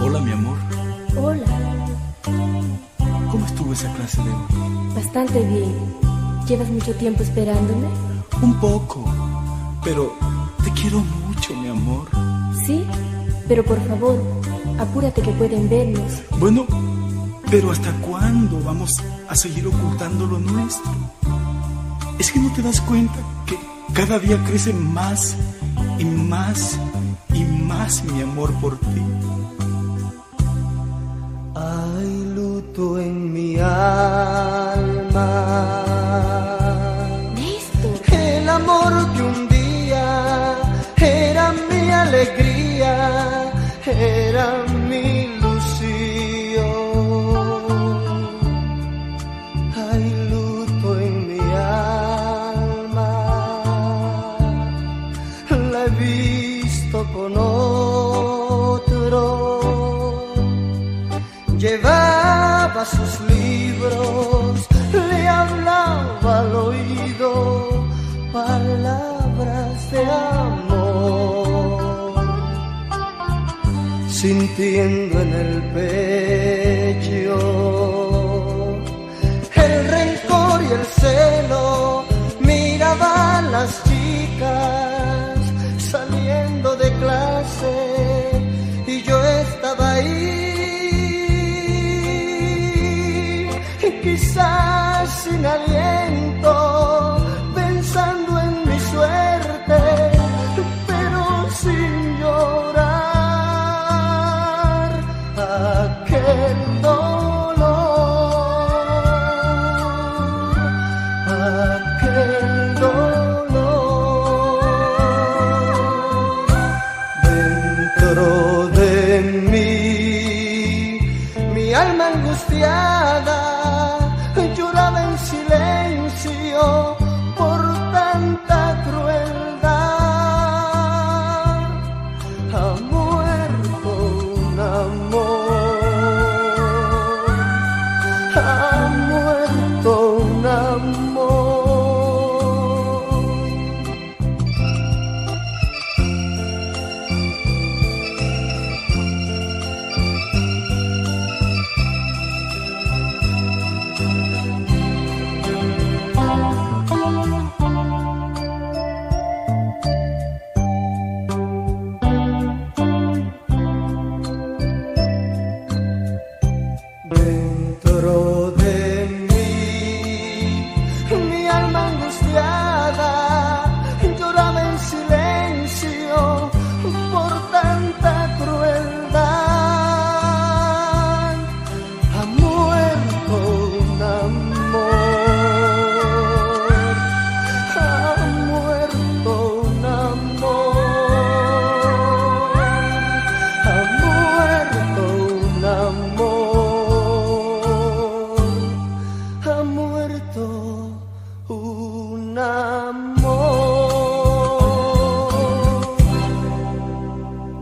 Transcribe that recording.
Hola, mi amor. Hola. ¿Cómo estuvo esa clase de hoy? Bastante bien. ¿Llevas mucho tiempo esperándome? Un poco, pero te quiero mucho, mi amor. Sí, pero por favor, apúrate que pueden vernos. Bueno, pero ¿hasta cuándo vamos a seguir ocultando lo nuestro? ¿Es que no te das cuenta que cada día crece más y más y más mi amor por ti? Hay luto en mi alma. Néstor. El amor que un día era mi alegría, era mi ilusión. Hay luto en mi alma. La he visto con otro. Llevaba sus libros, le hablaba al oído palabras de amor, sintiendo en el pecho el rencor y el celo. Miraba a las chicas